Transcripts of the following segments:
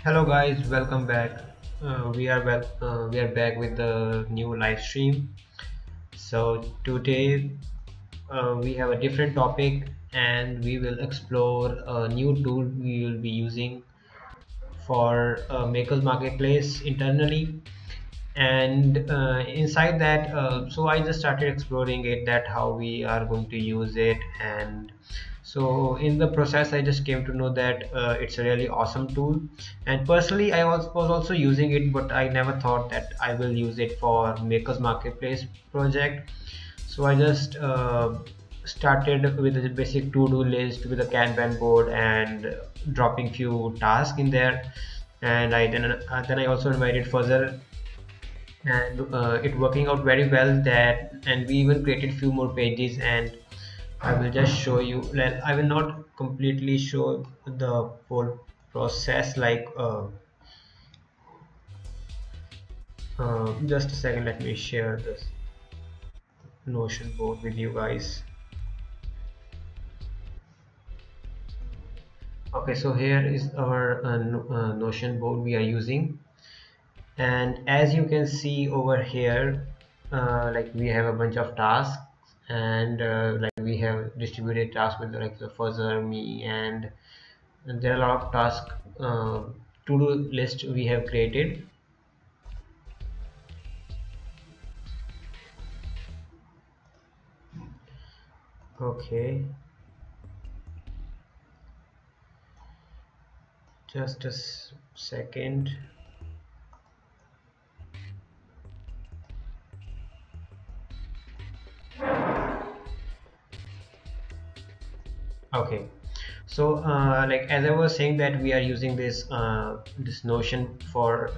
Hello guys, welcome back. We are back with the new live stream. So today we have a different topic, and we will explore a new tool we will be using for Maker's Marketplace internally. And inside that, so I just started exploring it, that how we are going to use it. And so in the process I just came to know that it's a really awesome tool, and personally was also using it, but I never thought that I will use it for Maker's Marketplace project. So I just started with a basic to-do list with a Kanban board and dropping few tasks in there. And then I also invited further, and it working out very well. That, and we even created few more pages, and I will just show you. I will not completely show the whole process, like just a second, let me share this Notion board with you guys. Okay, so here is our Notion board we are using, and as you can see over here, like we have a bunch of tasks, and like we have distributed tasks with like the fuzzer, me, and there are a lot of tasks, to-do list we have created. Okay, just a second. Okay, so like as I was saying, that we are using this Notion for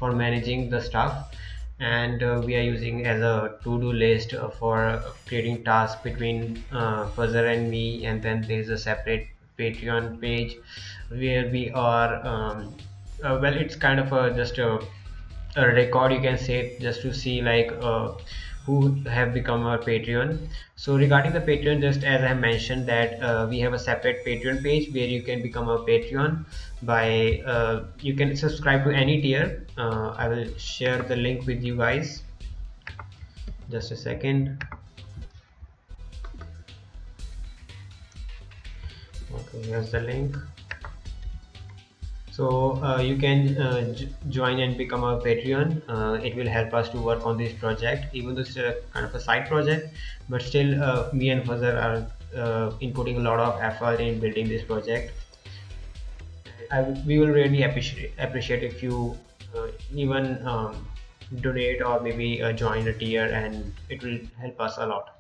managing the stuff, and we are using as a to-do list for creating tasks between Fuzzer and me. And then there is a separate Patreon page where we are well, it's kind of a record, you can say, just to see like who have become our Patreon. So regarding the Patreon, just as I mentioned that we have a separate Patreon page where you can become a Patreon by you can subscribe to any tier. I will share the link with you guys, just a second. Okay, here's the link. So you can join and become a Patreon. It will help us to work on this project, even though it's a kind of a side project, but still me and Fazar are inputting a lot of effort in building this project. We will really appreciate if you even donate, or maybe join a tier, and it will help us a lot.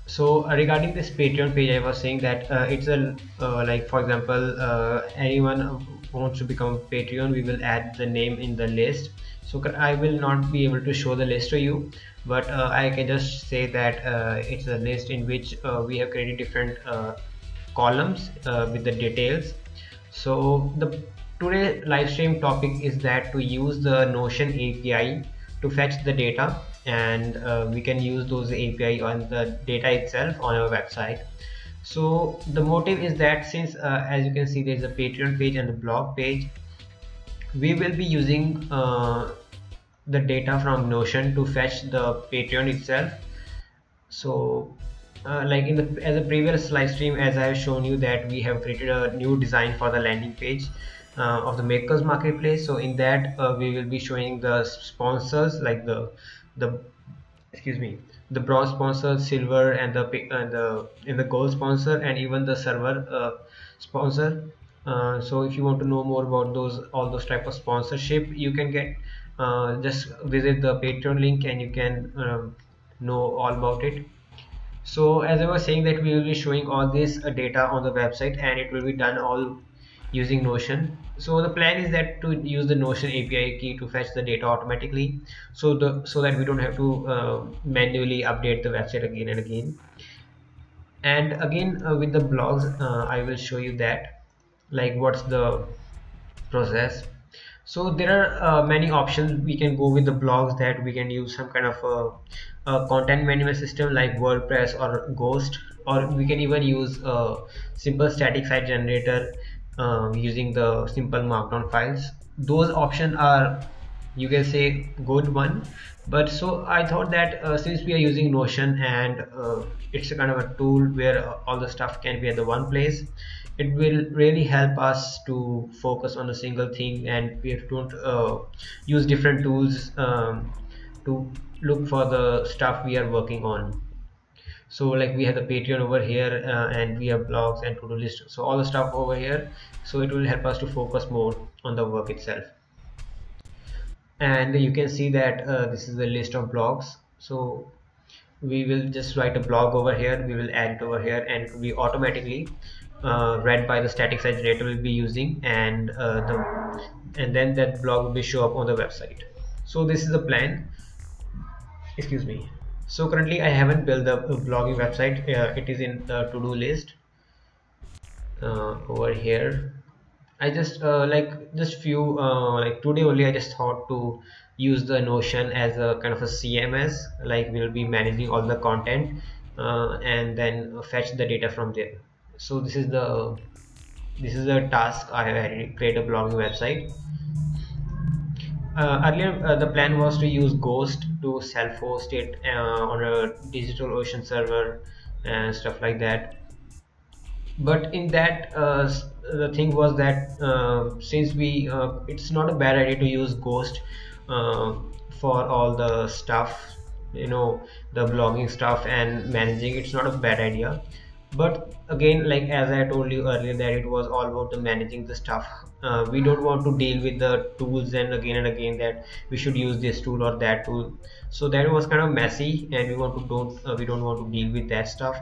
So regarding this Patreon page, I was saying that it's a like, for example, anyone who wants to become a Patreon, we will add the name in the list. So I will not be able to show the list to you, but I can just say that it's a list in which we have created different columns with the details. So the today live stream topic is that to use the Notion API to fetch the data, and we can use those API on the data itself on our website. So the motive is that since as you can see, there's a Patreon page and the blog page, we will be using the data from Notion to fetch the Patreon itself. So like in the as a previous live stream, as I have shown you, that we have created a new design for the landing page of the Makers Marketplace. So in that we will be showing the sponsors, like the excuse me, the bronze sponsor, silver, and the gold sponsor, and even the server sponsor. So if you want to know more about all those type of sponsorship, you can get just visit the Patreon link, and you can know all about it. So as I was saying, that we will be showing all this data on the website, and it will be done all using Notion. So the plan is that to use the Notion API key to fetch the data automatically, so that we don't have to manually update the website again and again. And again with the blogs, I will show you that, like, what's the process. So there are many options. We can go with the blogs, that we can use some kind of a content management system like WordPress or Ghost, or we can even use a simple static site generator. using the simple markdown files. Those options are, you can say, good one. But so I thought that since we are using Notion and it's a kind of a tool where all the stuff can be at the one place, it will really help us to focus on a single thing, and we don't use different tools to look for the stuff we are working on. So like we have the Patreon over here, and we have blogs and to-do list, so all the stuff over here, so it will help us to focus more on the work itself. And you can see that this is the list of blogs. So we will just write a blog over here, we will add it over here, and we automatically read by the static site generator will be using, and then that blog will be show up on the website. So this is the plan. Excuse me. So currently I haven't built the blogging website. It is in the to-do list over here. I just just few like today only I just thought to use the Notion as a kind of a CMS, like we'll be managing all the content and then fetch the data from there. So this is the task. I have create a blogging website. Earlier, the plan was to use Ghost to self-host it on a DigitalOcean server and stuff like that. But in that, the thing was that since it's not a bad idea to use Ghost uh, for all the stuff, the blogging stuff and managing. It's not a bad idea. But again, like as I told you earlier, that it was all about the managing the stuff. We don't want to deal with the tools and again that we should use this tool or that tool. So that was kind of messy, and we don't want to deal with that stuff.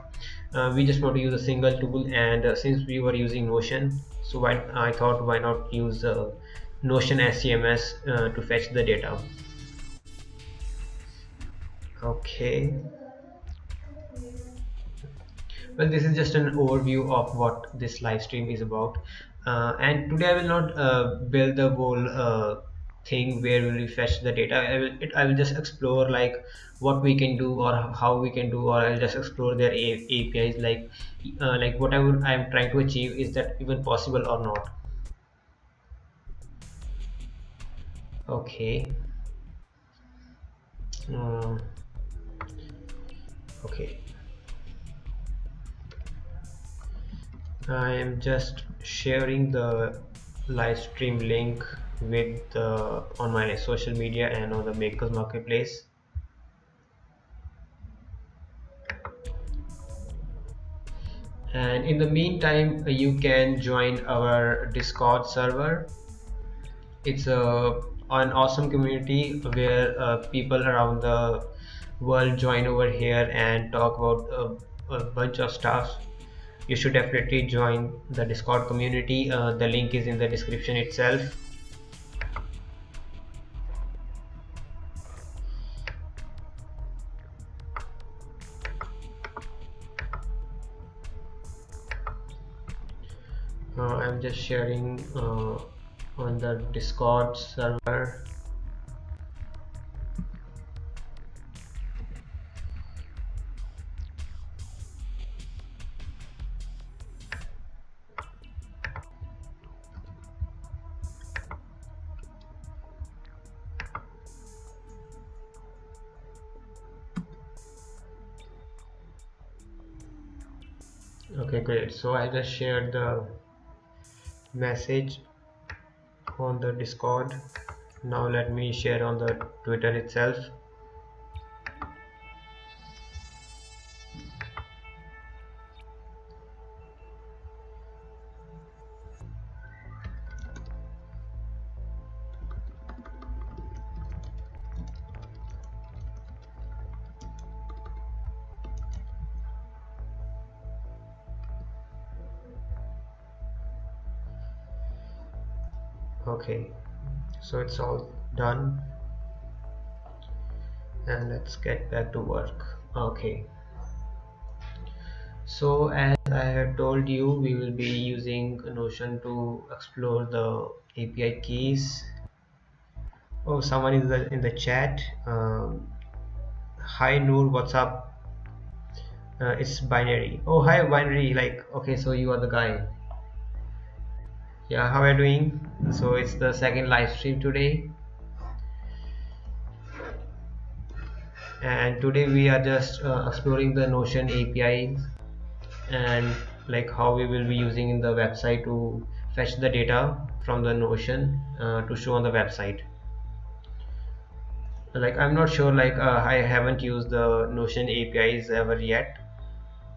We just want to use a single tool, and since we were using Notion, so I thought, why not use Notion SCMS to fetch the data. Okay. Well, this is just an overview of what this live stream is about, and today I will not build the whole thing where we will fetch the data. I will just explore like what we can do or how we can do, or I'll just explore their APIs, like whatever I'm trying to achieve, is that even possible or not. Okay. uh, okay, I am just sharing the live stream link with on my social media and on the Makers Marketplace. And in the meantime, you can join our Discord server. It's an awesome community where people around the world join over here and talk about a bunch of stuff. You should definitely join the Discord community. The link is in the description itself. I'm just sharing on the Discord server. Okay, great. So I just shared the message on the Discord. Now let me share on the Twitter itself. Okay, so it's all done, and let's get back to work. Okay, so as I have told you, we will be using Notion to explore the API keys. Oh, someone is in the chat. Hi Noor, what's up? It's binary. Oh, hi binary. Like, okay, so you are the guy. Yeah, how are you doing? So it's the second live stream today, and today we are just exploring the Notion APIs and like how we will be using in the website to fetch the data from the Notion to show on the website. Like I'm not sure, like I haven't used the Notion APIs ever yet,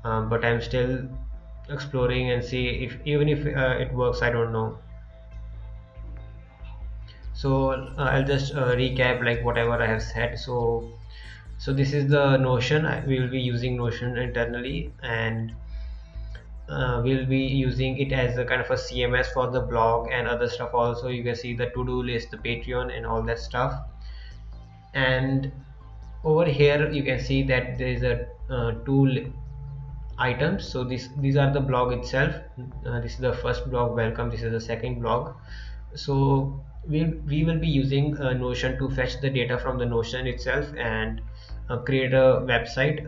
but I'm still exploring and see if even if it works. I don't know. So I'll just recap like whatever I have said. So this is the Notion. We will be using Notion internally, and we'll be using it as a kind of a CMS for the blog and other stuff. Also, you can see the to-do list, the Patreon, and all that stuff. And over here, you can see that there is a tool items. So these are the blog itself. This is the first blog, welcome. This is the second blog. So we will be using Notion to fetch the data from the Notion itself and create a website.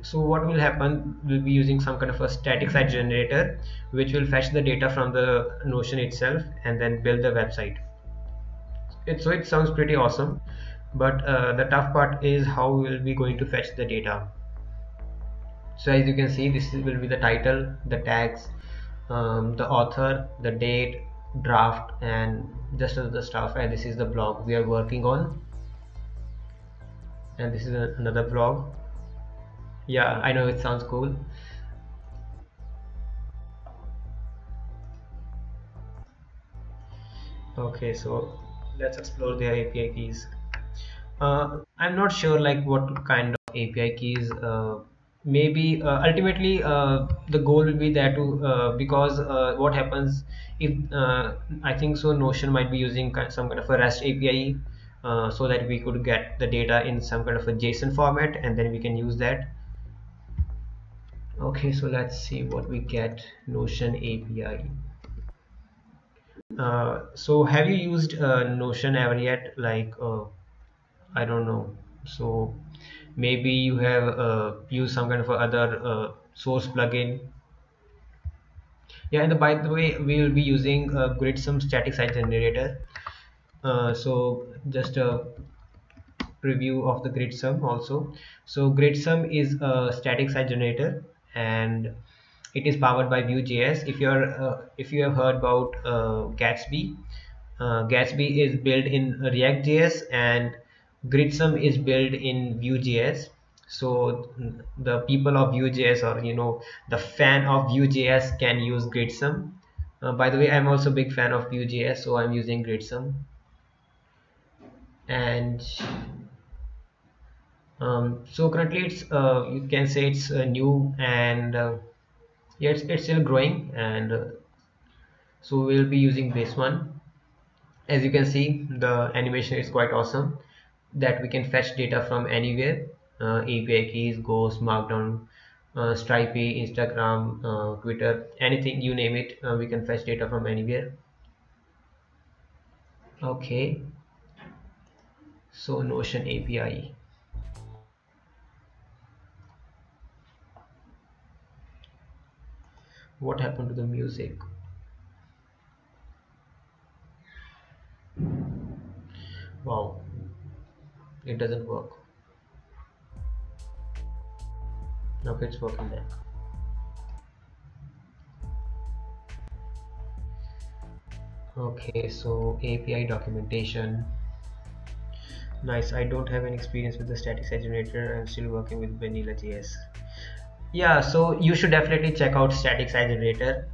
So what will happen, we'll be using some kind of a static site generator which will fetch the data from the Notion itself and then build the website. So it sounds pretty awesome, but the tough part is how we will be going to fetch the data. So as you can see, this will be the title, the tags, the author, the date, draft, and just other stuff. And this is the blog we are working on, and this is another blog. Yeah, I know it sounds cool. Okay, so let's explore their API keys. I'm not sure like what kind of API keys. Maybe ultimately the goal will be there to because what happens if I think so Notion might be using some kind of a REST API so that we could get the data in some kind of a JSON format and then we can use that. Okay, so let's see what we get. Notion API. So have you used Notion ever yet? Like I don't know. So maybe you have used some kind of other source plugin. Yeah, and by the way, we will be using GridSum static site generator. So just a preview of the GridSum also. So GridSum is a static site generator, and it is powered by Vue.js. If you have heard about Gatsby, Gatsby is built in React.js and GridSum is built in Vue.js. So the people of Vue.js, or the fan of Vue.js, can use GridSum. By the way, I'm also a big fan of Vue.js, so I'm using GridSum. And so currently it's you can say it's new, and yeah, it's still growing, and so we'll be using this one. As you can see, the animation is quite awesome, that we can fetch data from anywhere. API keys, Ghost, Markdown, Stripey, Instagram, Twitter, anything you name it, we can fetch data from anywhere. Okay, so Notion API. What happened to the music? Wow, it doesn't work. Okay, it's working then. Okay, so API documentation. Nice. I don't have any experience with the static site generator. I'm still working with vanilla JS. Yeah, so you should definitely check out static site generator.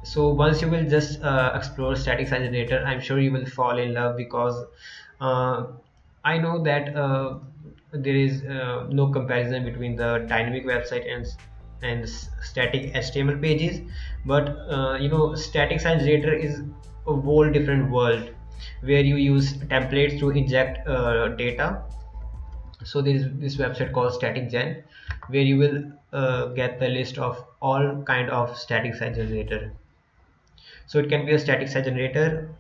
So once you will just explore static site generator, I'm sure you will fall in love, because uh, I know that there is no comparison between the dynamic website and static HTML pages, but static site generator is a whole different world where you use templates to inject data. So there is this website called StaticGen, where you will get the list of all kind of static site generator. So it can be a static site generator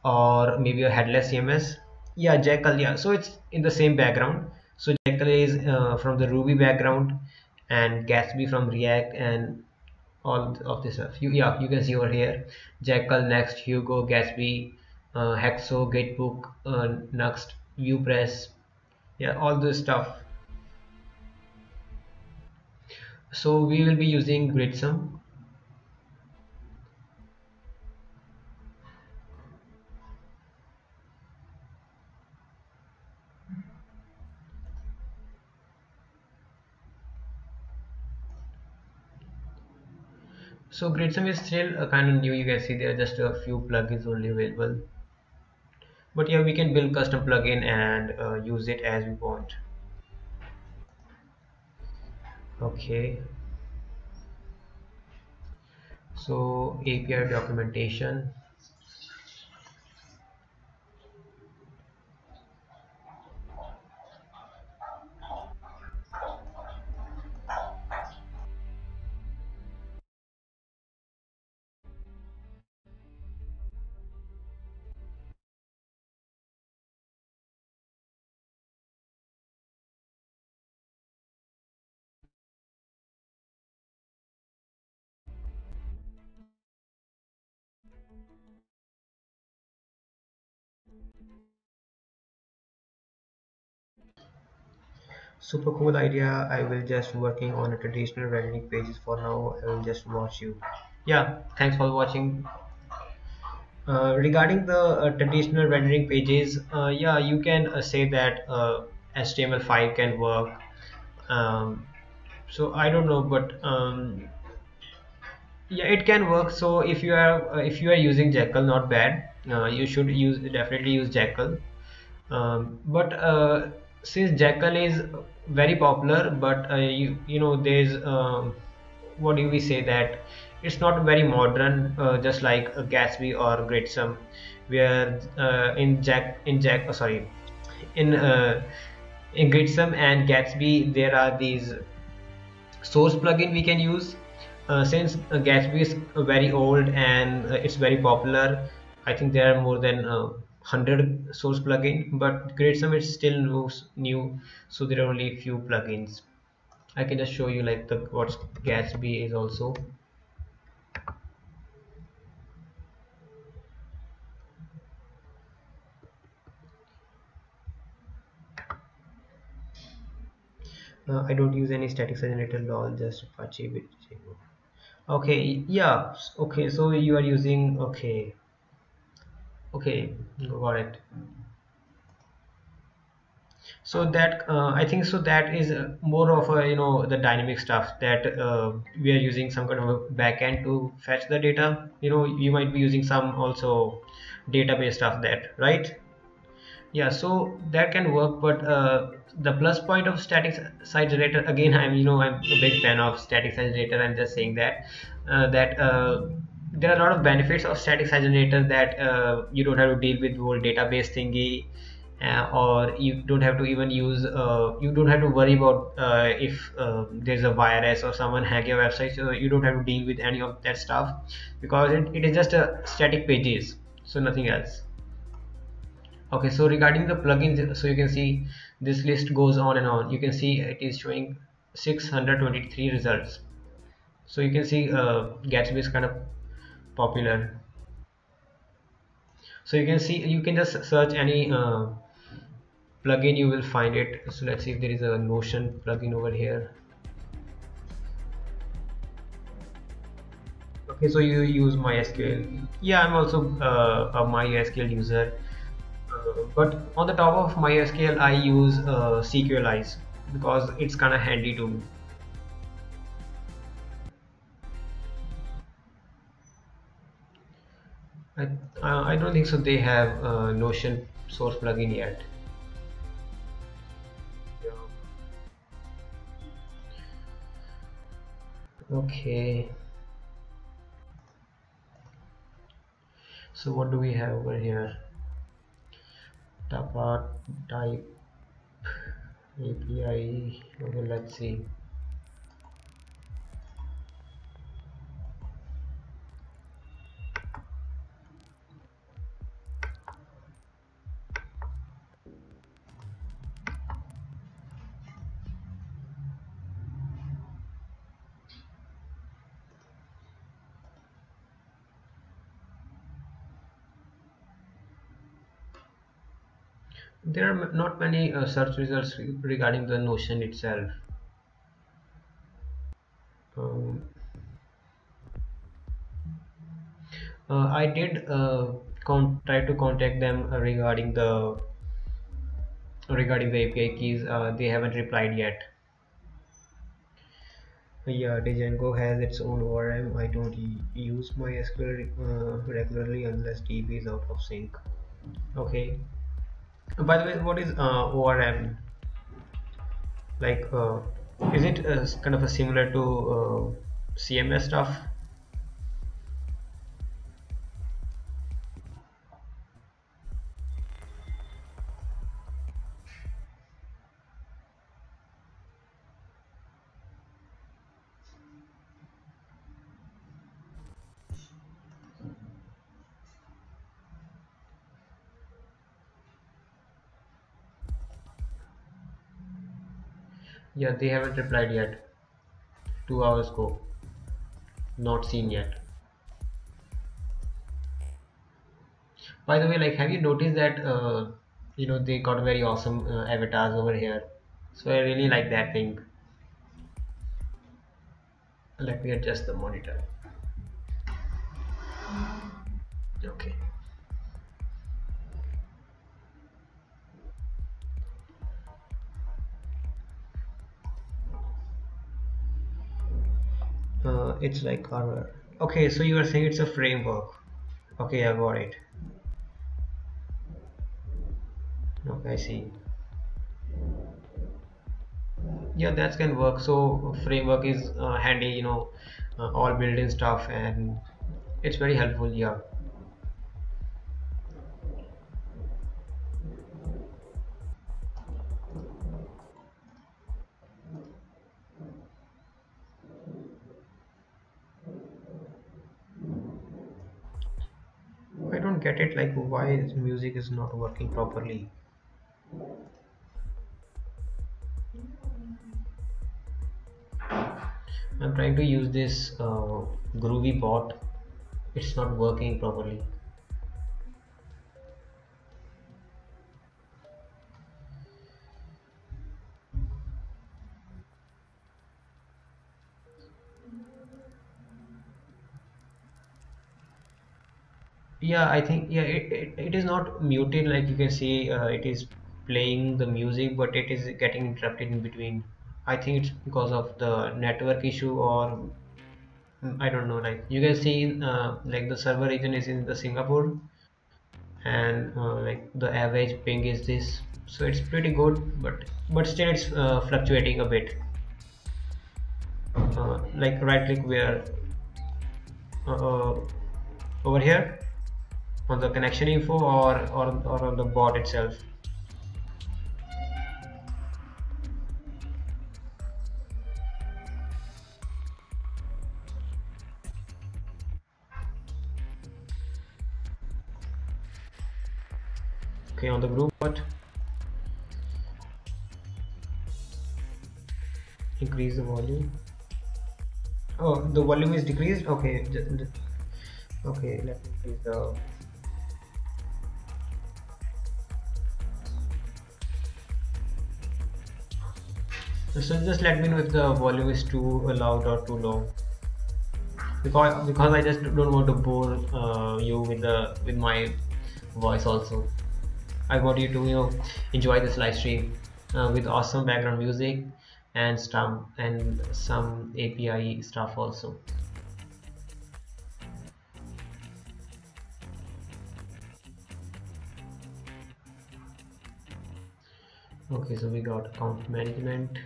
or maybe a headless CMS. Yeah, Jekyll. Yeah, so it's in the same background. So Jekyll is from the Ruby background, and Gatsby from React, and all of this stuff. Yeah, you can see over here Jekyll, Next, Hugo, Gatsby, Hexo, Getbook, Next, Upress. Yeah, all this stuff. So we will be using GridSum. So GridSum is still kind of new. You can see there are just a few plugins only available. But yeah, we can build custom plugin and use it as we want. Okay. So API documentation. Super cool idea. I will just working on a traditional rendering pages for now. I will just watch you. Yeah, thanks for watching. Regarding the traditional rendering pages, yeah, you can say that HTML5 can work. So I don't know, but yeah, it can work. So if you are using Jekyll, not bad. You should use definitely use Jekyll. But since Jekyll is very popular, but you know there's what do we say that it's not very modern, just like Gatsby or GridSum, where sorry, in GridSum and Gatsby there are these source plugin we can use. Since Gatsby is very old and it's very popular, I think there are more than 100 source plugin, but GridSum is still new, so there are only few plugins. I can just show you like the what Gatsby is also. I don't use any static generator at all, just Apache with Django. Okay, yeah, okay, so you are using, okay, okay, got it. So that I think so that is more of a the dynamic stuff that we are using some kind of a backend to fetch the data. You might be using some also database stuff, that right? Yeah, so that can work, but the plus point of static site generator, again, I'm a big fan of static site generator. I'm just saying that that there are a lot of benefits of static site generator, that you don't have to deal with the whole database thingy, or you don't have to even use you don't have to worry about if there's a virus or someone hack your website, so you don't have to deal with any of that stuff, because it is just a static pages, so nothing else. Okay, so regarding the plugins, so you can see this list goes on and on. You can see it is showing 623 results. So you can see Gatsby is kind of popular. So you can see, you can just search any plugin, you will find it. So let's see if there is a Notion plugin over here. Okay, so you use MySQL. Yeah, I'm also a MySQL user. But on the top of MySQL, I use SQLize, because it's kind of handy too. I, I don't think so. They have Notion source plugin yet. Yeah. Okay. So what do we have over here? Tapa type API. Okay, let's see. There are not many search results regarding the Notion itself. Um, I did try to contact them regarding the API keys. They haven't replied yet. Yeah, Django has its own ORM. I don't use MySQL regularly unless DB is out of sync. Okay. By the way, what is ORM? Like, is it kind of a similar to CMS stuff? Yeah, they haven't replied yet. 2 hours ago. Not seen yet. By the way, like, have you noticed that they got very awesome avatars over here? So I really like that thing. Let me adjust the monitor. Okay. It's like okay, so you are saying it's a framework. Okay, I got it. Okay, I see. Yeah, that can work. So framework is handy, all built-in stuff, and it's very helpful. Yeah, I don't get it. Like, why music is not working properly? I'm trying to use this Groovy bot. It's not working properly. Yeah, I think, yeah, it is not muted. Like, you can see, it is playing the music, but it is getting interrupted in between. I think it's because of the network issue, or I don't know. Like, you can see, like, the server region is in the Singapore, and like the average ping is this, so it's pretty good, but still it's fluctuating a bit. Like, right click where, over here on the connection info, or on the bot itself. Okay, on the group bot, increase the volume. Oh, the volume is decreased. Okay, okay, let me increase the. So just let me know if the volume is too loud or too low, because I just don't want to bore you with my voice also. I want you to enjoy this live stream with awesome background music and stuff, and some API stuff also. Okay, so we got account management,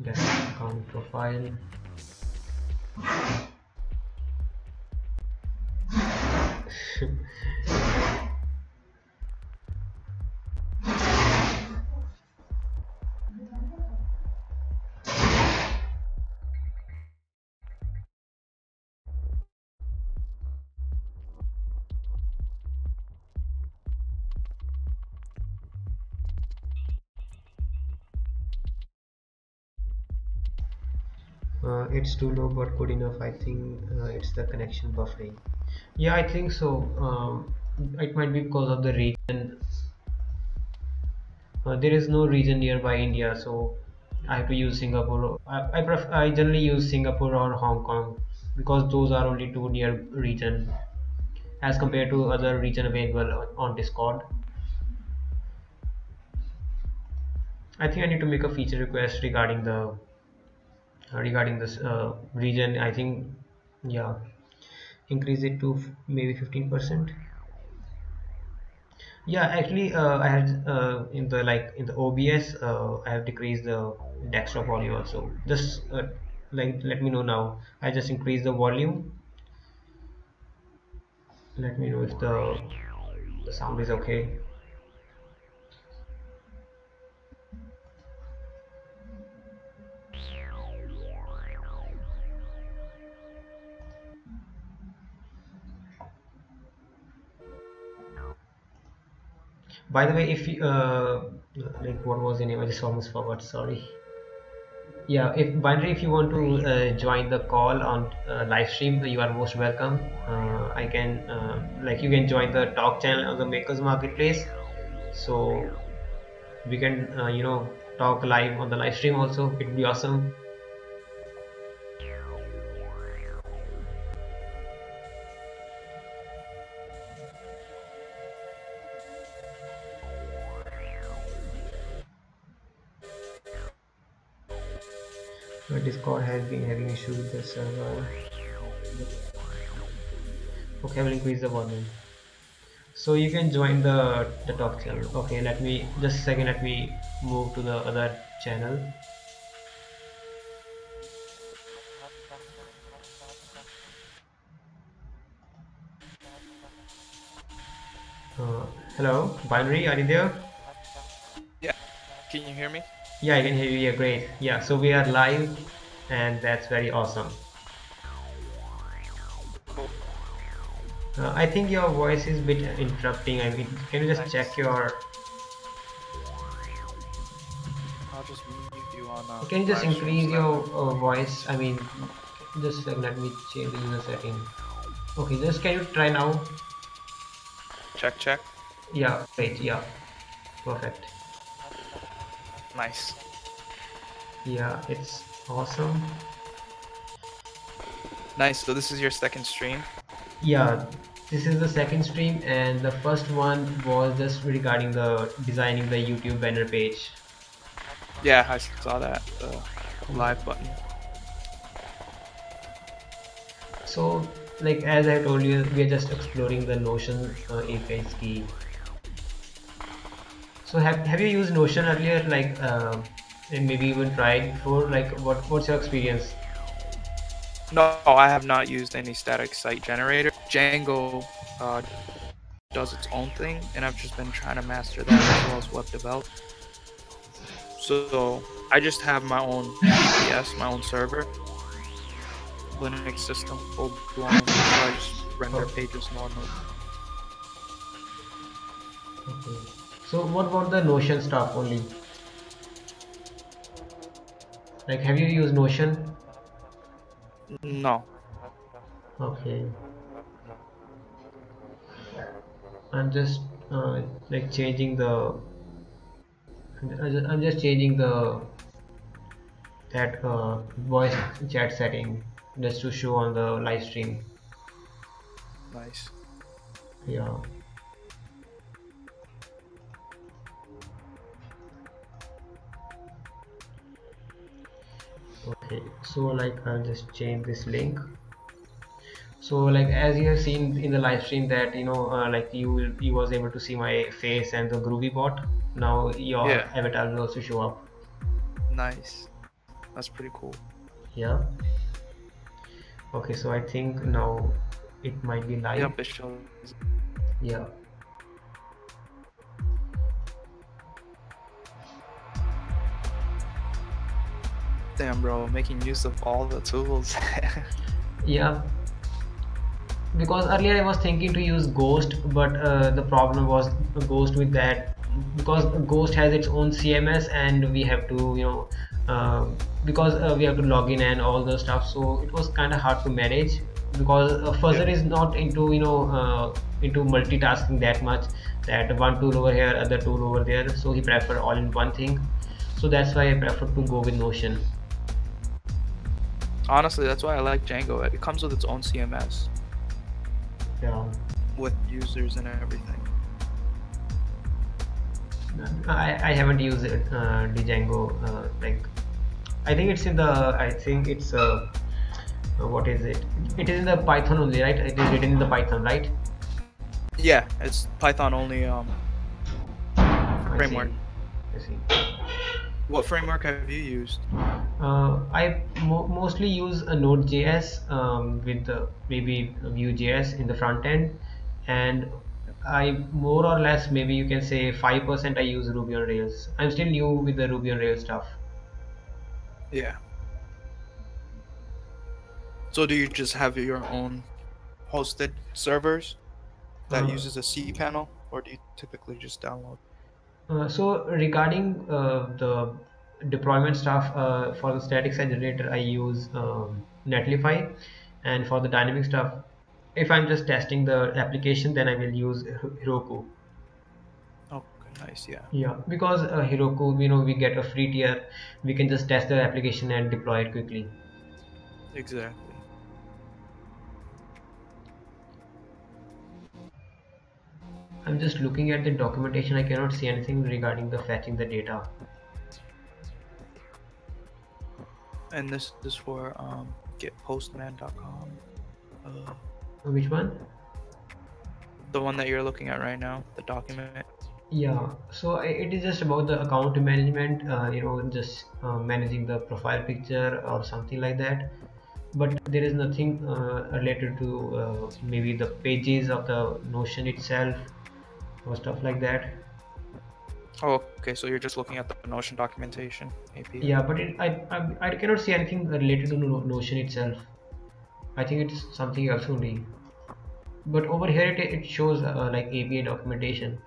get account profile. It's too low but good enough. I think it's the connection buffering. Yeah, I think so. It might be because of the region. There is no region nearby India, so I have to use Singapore. I generally use Singapore or Hong Kong because those are only two near region as compared to other region available on Discord. I think I need to make a feature request regarding this region. I think, yeah, increase it to maybe 15%. Yeah, actually, I had in the OBS, I have decreased the desktop volume also. Just like let me know now. I just increased the volume. Let me know if the sound is okay. By the way, if you like what was the name? I just almost forgot. Sorry. Yeah, if Binary, if you want to join the call on live stream, you are most welcome. I can like you can join the talk channel of the Makers Marketplace. So we can talk live on the live stream also. It would be awesome. Discord has been having issues with the server. Okay, I will increase the volume. So you can join the talk channel. Okay, let me just a second. Let me move to the other channel. Hello, Binary, are you there? Yeah, can you hear me? Yeah, I can hear you. Yeah, great. Yeah, so we are live, and that's very awesome. Cool. I think your voice is a bit interrupting. I mean, can you just check your? I'll just mute you on. Can you just live stream increase so your that voice? I mean, just like let me change the user setting. Okay, just can you try now? check, check. Yeah, great. Yeah, perfect. Nice. Yeah, it's awesome. Nice. So this is your second stream. Yeah, this is the second stream, and the first one was just regarding the designing the YouTube banner page. Yeah, I saw that. The live button. So, like as I told you, we are just exploring the Notion API key. So, have you used Notion earlier, like, and maybe even tried before? Like, what's your experience? No, I have not used any static site generator. Django does its own thing, and I've just been trying to master that as well as web development. So I just have my own VPS, my own server, Linux system full blown. So I just render pages normally. Okay. So, what about the Notion stuff only? Like, have you used Notion? No. Okay. I'm just like changing the. I'm just changing the that voice chat setting just to show on the live stream. Nice. Yeah. Okay, so like I'll just change this link. So like as you have seen in the live stream that like you was able to see my face and the Groovy bot. Now your Yeah. avatar will also show up. Nice. That's pretty cool. Yeah. Okay, so I think now it might be live. Yep, it shows. Yeah. Damn, bro, making use of all the tools. Yeah. Because earlier I was thinking to use Ghost, but the problem was Ghost with that because Ghost has its own CMS and we have to because we have to log in and all the stuff, so it was kind of hard to manage. because Fuzzer Yeah. is not into into multitasking that much, that one tool over here, other tool over there, so he prefer all in one thing. So that's why I prefer to go with Notion. Honestly, that's why I like Django. It comes with its own CMS Yeah, with users and everything. I haven't used it, the Django. Like I think it's what is it? It is in the Python only, right? It is written in the Python, right? Yeah, it's Python only I see. framework. I see. What framework have you used? I mostly use a Node.js with maybe Vue.js in the front end, and I more or less, maybe you can say 5% I use Ruby on Rails. I'm still new with the Ruby on Rails stuff. Yeah. So do you just have your own hosted servers that Uh, uses a cPanel, or do you typically just download? so regarding the deployment stuff, for the static site generator, I use Netlify, and for the dynamic stuff, if I'm just testing the application, then I will use Heroku. Okay, nice. Yeah. Yeah, because Heroku, we get a free tier, we can just test the application and deploy it quickly. Exactly. I'm just looking at the documentation. I cannot see anything regarding the fetching the data. And this is for getpostman.com. Which one? The one that you're looking at right now, the document. Yeah, so it is just about the account management, just managing the profile picture or something like that. But there is nothing related to maybe the pages of the Notion itself or stuff like that. Oh, okay. So you're just looking at the Notion documentation API. Yeah, but I cannot see anything related to Notion itself. I think it's something else only. But over here it shows like API documentation.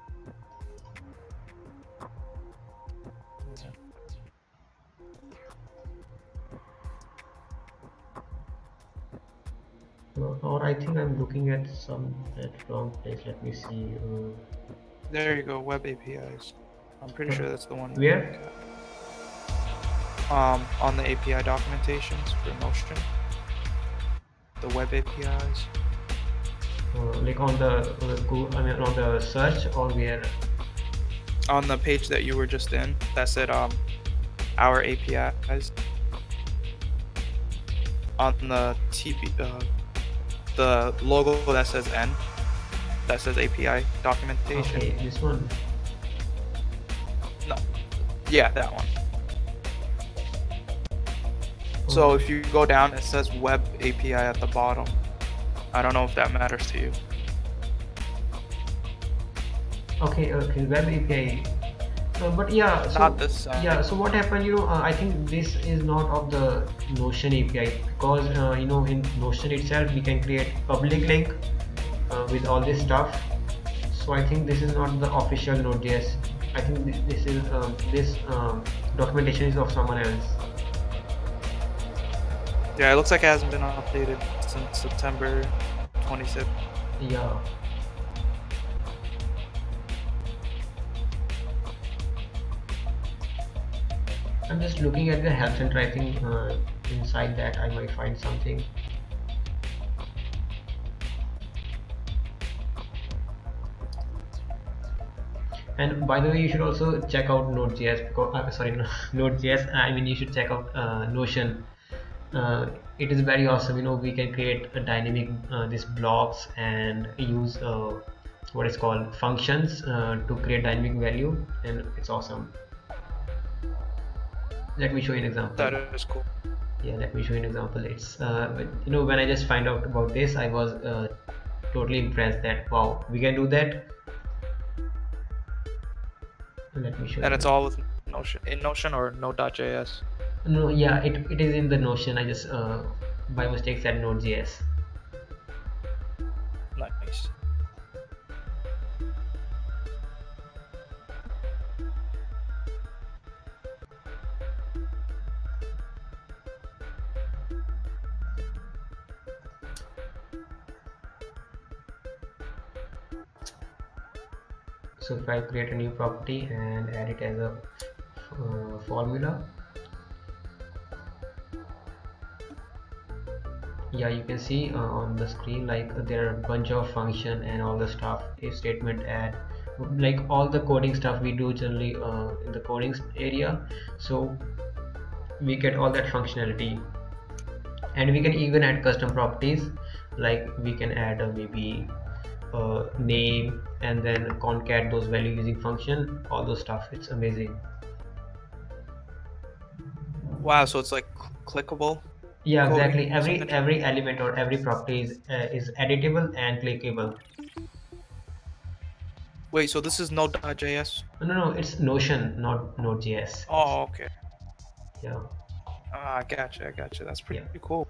Yeah. Or I think I'm looking at wrong place. Let me see. There you go. Web APIs. I'm pretty sure that's the one you want to Where? look at. On the API documentations for Notion, the web APIs. Like on the I mean on the search or where? On the page that you were just in, that said our APIs. On the the logo that says N, that says API documentation. Okay, this one. No, yeah, that one. So if you go down, it says Web API at the bottom. I don't know if that matters to you. Okay, web API. But yeah, so Not this side. yeah, so what happened? I think this is not of the Notion API, because in Notion itself we can create public link with all this stuff. So I think this is not the official Node.js. I think this documentation is of someone else. Yeah, it looks like it hasn't been updated since September 26th. Yeah. I'm just looking at the help center. I think inside that I might find something. And by the way, you should also check out Node.js, because sorry, Node.js. I mean, you should check out Notion. It is very awesome. We can create a dynamic these blocks and use what is called functions to create dynamic value, and it's awesome. Let me show you an example. That is cool. Yeah, let me show you an example. It's when I just find out about this, I was totally impressed that wow, we can do that. Let me show you. And it's all with Notion, in Notion or Node.js. No, yeah, it is in the Notion. I just by mistake said Node.js. Nice. So if I create a new property and add it as a formula, yeah, you can see on the screen like there are a bunch of function and all the stuff, if statement, add, like all the coding stuff we do generally in the coding area. So we get all that functionality, and we can even add custom properties, like we can add maybe name and then concat those values using function, all those stuff. It's amazing. Wow, so it's like clickable Yeah, exactly. coding every essentially. every element or every property is editable and clickable. Wait, so this is Node.js? No, it's Notion, not Node.js. Oh, okay. Yeah, Ah, I gotcha. That's yeah. pretty cool.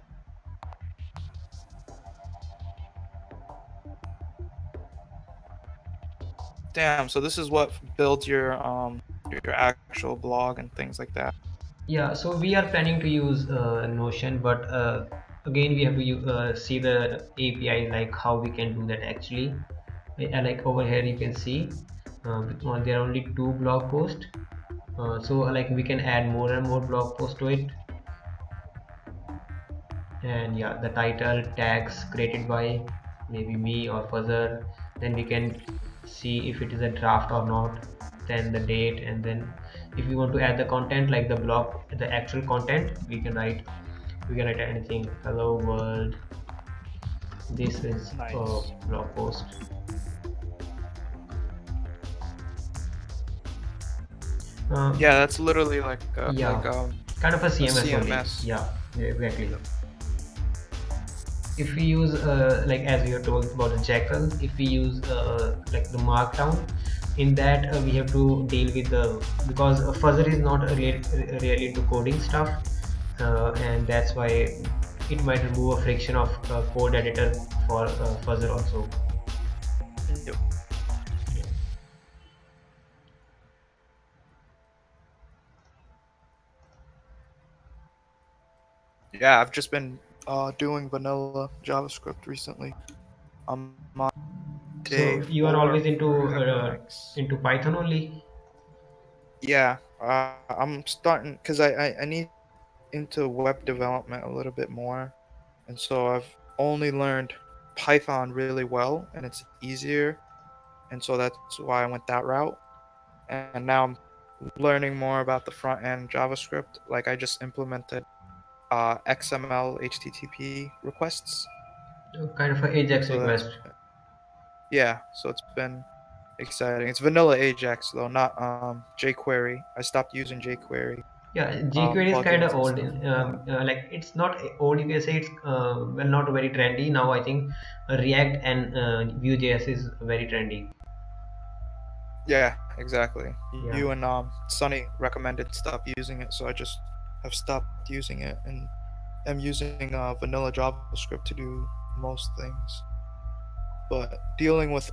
Damn, so this is what builds your actual blog and things like that. Yeah, so we are planning to use Notion, but again we have to see the API, like how we can do that actually. Like over here you can see there are only 2 blog posts, so like we can add more and more blog posts to it. And yeah, the title, tags created by maybe me or Fuzzer, then we can see if it is a draft or not, then the date, and then if we want to add the content, like the blog, the actual content, we can write anything. Hello world, this is a Nice. blog post. Yeah, that's literally like Yeah, kind of a CMS, CMS. only. Yeah, exactly. If we use like as we are told about the Jekyll, if we use like the markdown, in that we have to deal with the, because Fuzzer is not really into coding stuff, and that's why it might remove a friction of code editor for Fuzzer also. Yep. Yeah, I've just been doing vanilla JavaScript recently. I'm on day So you are 4 always of into Python only? Yeah, I'm starting because I need into web development a little bit more, and so I've only learned Python really well, and it's easier, and so that's why I went that route. And now I'm learning more about the front end JavaScript. Like I just implemented XML HTTP requests. Kind of a AJAX So that's, request. yeah, so it's been exciting. It's vanilla Ajax though, not jQuery. I stopped using jQuery Yeah, jQuery is kind of plugins and old. stuff. Like it's not old, you can say it's well, not very trendy now. I think React and Vue.js is very trendy. Yeah, exactly. Yeah, You and Sunny recommended stop using it, so I just have stopped using it, and I'm using vanilla JavaScript to do most things. But dealing with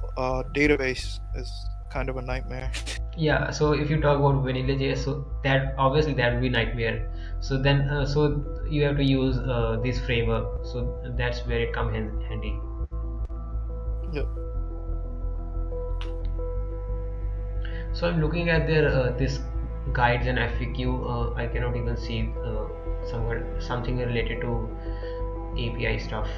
database is kind of a nightmare. yeah. So if you talk about vanilla.js, so that obviously that would be nightmare. So then, so you have to use this framework. So that's where it comes handy. Yep. So I'm looking at their this guides and FAQ. I cannot even see something related to API stuff.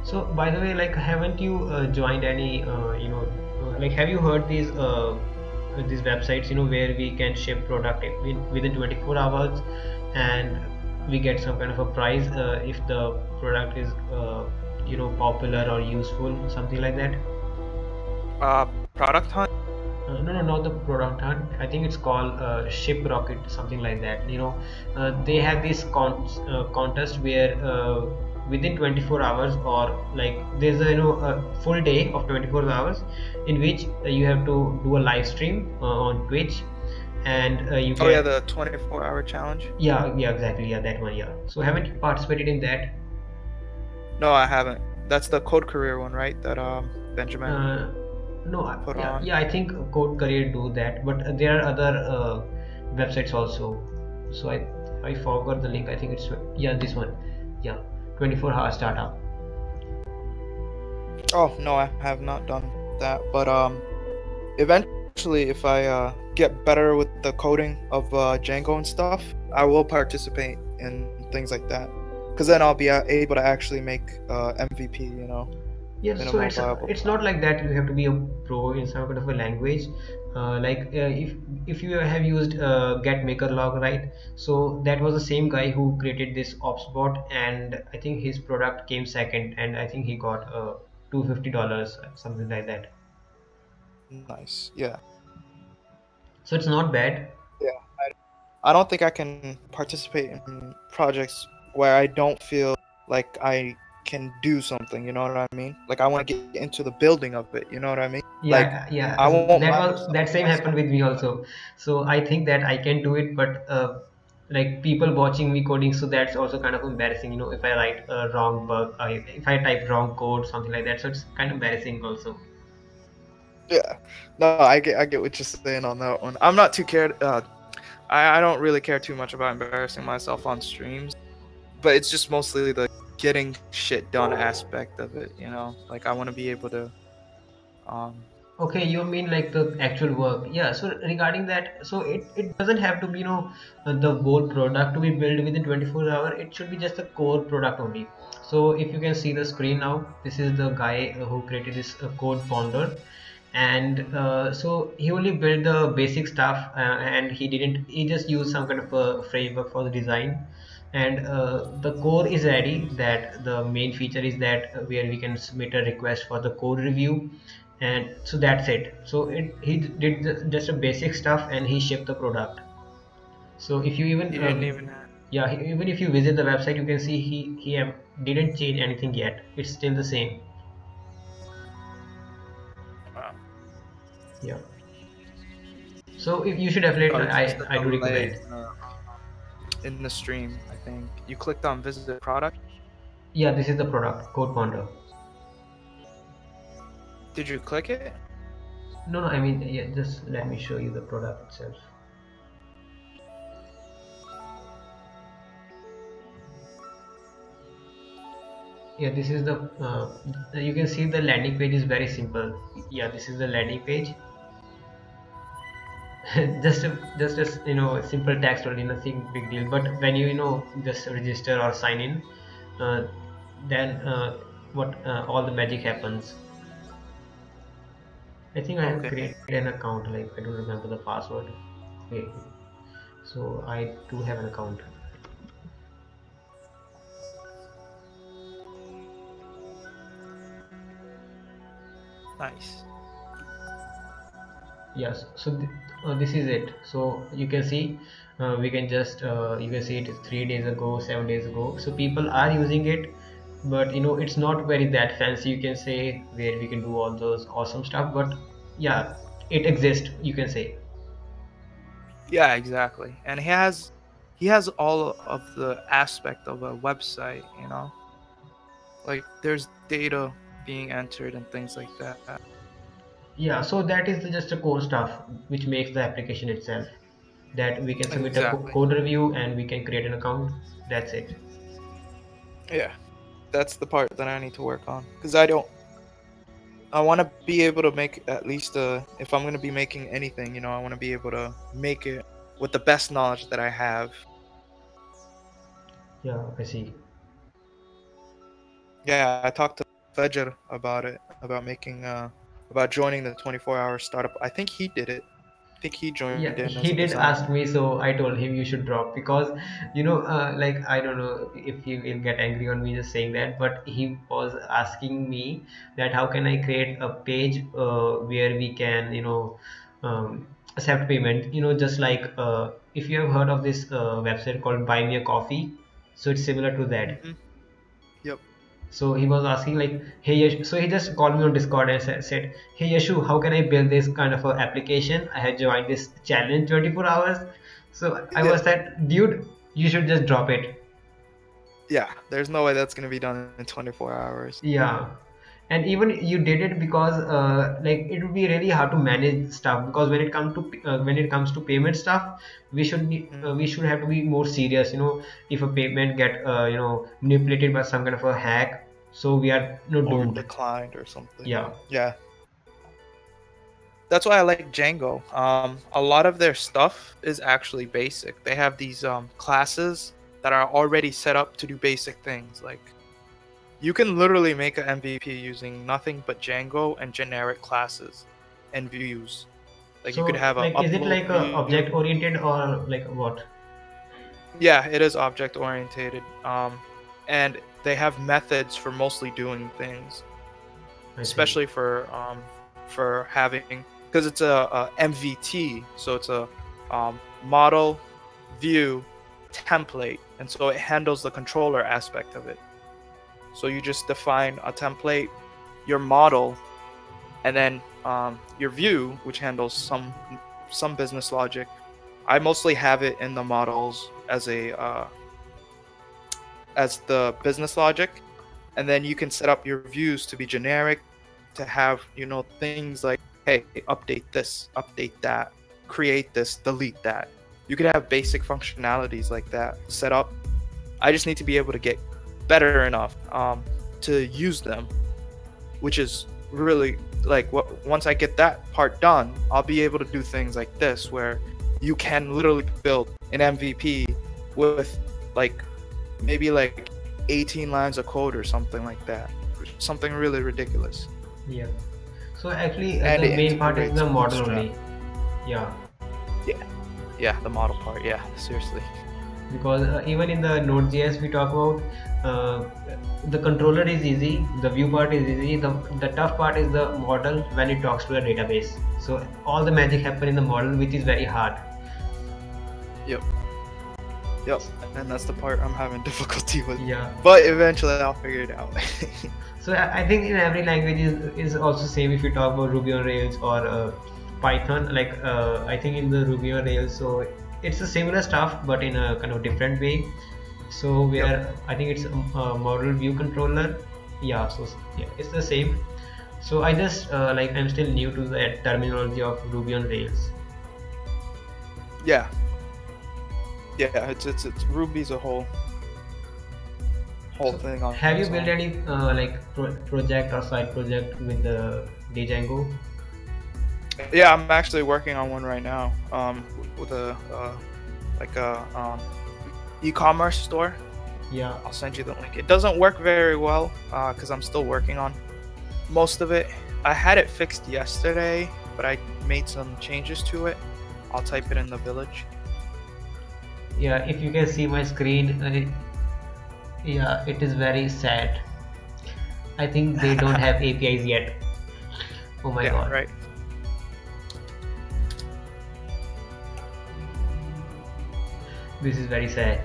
So by the way, like, haven't you joined any like, have you heard these websites, where we can ship product within 24 hours, and we get some kind of a prize if the product is popular or useful, something like that. Product Hunt. No, not the product hunt. I think it's called Ship Rocket, something like that. They have this contest where within 24 hours, or like there's a full day of 24 hours in which you have to do a live stream on Twitch, and you Oh yeah, get. the 24-hour challenge. Yeah, exactly. Yeah, that one. Yeah. So haven't you participated in that? No, I haven't. That's the Code Career one, right? That Benjamin No, put yeah, on. yeah. I think Code Career do that, but there are other websites also. So I forgot the link. I think it's, yeah, this one. Yeah, 24-hour startup. Oh no, I have not done that. But eventually, if I get better with the coding of Django and stuff, I will participate in things like that. Because then I'll be able to actually make MVP, you know, Yes, so minimal viable it's not product. like that you have to be a pro in some kind of a language. If you have used get maker log, right? So that was the same guy who created this ops bot, and I think his product came second, and I think he got $250, something like that. Nice. Yeah. So it's not bad. Yeah. I don't think I can participate in projects where I don't feel like I can do something, you know what I mean? Like I want to get into the building of it, you know what I mean? Like Yeah, yeah. I So won't that mind if was, that somebody same else happened comes with me in, but also. So I think that I can do it, but like people watching me coding, so that's also kind of embarrassing. You know, if I write a wrong bug, if I type wrong code, something like that. So it's kind of embarrassing also. yeah. No, I get what you're saying on that one. I'm not too cared I don't really care too much about embarrassing myself on streams, but it's just mostly the getting shit done aspect of it, you know? Like I want to be able to um Okay, you mean like the actual work? Yeah. So regarding that, so it doesn't have to be, the whole product to be built within 24 hour. It should be just the core product only. So if you can see the screen now, this is the guy who created this code founder, and so he only built the basic stuff, and he just used some kind of a framework for the design, and the core is ready. That the main feature is that where we can submit a request for the code review, and so that's it. So he did just a basic stuff, and he shipped the product. So if you even he didn't even yeah, even if you visit the website, you can see didn't change anything yet. It's still the same. uh, Yeah. So if you should definitely oh, try. you just said I do delay recommend. in the stream, I think. You clicked on visit product. Yeah, this is the product code ponder. Did you click it? No, no, I mean, yeah, just let me show you the product itself. Yeah, this is the you can see the landing page is very simple. Yeah, this is the landing page. Just a simple text only, nothing big deal. But when you just register or sign in, uh, then what all the magic happens. I think I have Okay. created an account, like I don't remember the password. Okay, so I do have an account. Nice. Yes, so this is it. So you can see, we can just you can see it is 3 days ago, 7 days ago. So people are using it, but it's not very that fancy, you can say, where we can do all those awesome stuff. But yeah, it exists, you can say. Yeah, exactly. And he has all of the aspect of a website, you know? Like there's data being entered and things like that. Yeah, so that is just a core stuff which makes the application itself. That we can submit a Exactly. code review and we can create an account. That's it. Yeah. That's the part that I need to work on cuz I want to be able to make at least if I'm going to be making anything, you know, I want to be able to make it with the best knowledge that I have. Yeah, I see. Yeah, I talked to Fedger about it, about joining the 24-hour startup. I think he did it. I think he joined Yeah, in as he a did ask designer. me, so I told him you should drop, because like, I don't know if he will get angry on me just saying that, but he was asking me that how can I create a page where we can accept payment, just like if you have heard of this website called Buy Me a Coffee. So it's similar to that. Hmm. Yep. So he was asking like, hey Yash, so he just called me on Discord and said, hey Yashu, how can I build this kind of a application? I had joined this challenge 24 hours. So I Yeah. was that, dude, you should just drop it. Yeah. There's no way that's gonna be done in 24 hours. Yeah. And even you did it because like it would be really hard to manage stuff, because when it comes to payment stuff, we should have to be more serious, if a payment get manipulated by some kind of a hack, so we are Or doomed. declined or something. Yeah. Yeah. That's why I like Django. A lot of their stuff is actually basic. They have these classes that are already set up to do basic things. Like you can literally make an MVP using nothing but Django and generic classes and views. Like you could So have an like, is it upload like a view. object oriented or like what? Yeah, it is object orientated. And they have methods for mostly doing things, I see. especially for having, because it's a MVT, so it's a model view template, and so it handles the controller aspect of it. So you just define a template, your model, and then your view, which handles some business logic. I mostly have it in the models as as the business logic, and then you can set up your views to be generic, to have things like, hey, update this, update that, create this, delete that. You could have basic functionalities like that set up. I just need to be able to get better enough to use them, which is really like once I get that part done, I'll be able to do things like this, where you can literally build an MVP with like maybe like 18 lines of code or something like that, something really ridiculous. Yeah. So actually, And the it main part is integrates the model Bootstrap. only. Yeah. Yeah, the model part. Yeah, seriously. Because even in the Node.js we talk about, the controller is easy, the view part is easy, the tough part is the model when it talks to the database. So all the magic happen in the model, which is very hard. Yep. Yep. And that's the part I'm having difficulty with. Yeah. But eventually I'll figure it out. So I think in every language is also same if you talk about Ruby on Rails or Python. Like I think in the Ruby on Rails, so it's a similar stuff but in a kind of different way. So where Yep. I think it's a model view controller. Yeah. So yeah, it's the same. So I just like I'm still new to the terminology of Ruby on Rails. Yeah. Yeah, it's Ruby's a whole So thing on have you its built own. any like project or side project with the Django? Yeah, I'm actually working on one right now. With a like a e-commerce store. Yeah. I'll send you the link. It doesn't work very well because I'm still working on most of it. I had it fixed yesterday, but I made some changes to it. I'll type it in the village. Yeah, if you can see my screen, yeah, it is very sad. I think they don't have APIs yet. Oh my Yeah, god. right. This is very sad.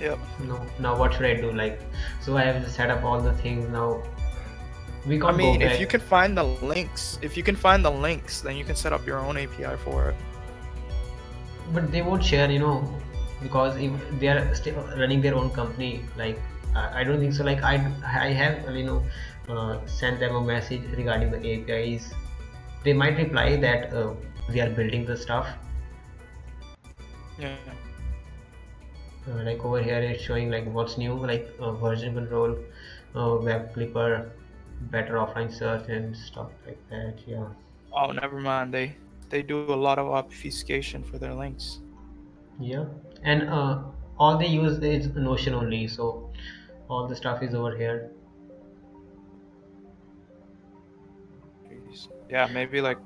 Yep. No, now what should I do? Like, so I have set up all the things now. We I can't go mean, back. if you can find the links, then you can set up your own API for it. But they won't share, because if they are still running their own company, like I don't think so. Like I have sent them a message regarding the APIs. They might reply that we are building the stuff. Yeah. Like over here it's showing like what's new, like version control, web clipper, better offline search and stuff like that. Yeah. Oh, never mind. They do a lot of obfuscation for their links. Yeah. And all they use is Notion only, so all the stuff is over here. Yeah, maybe like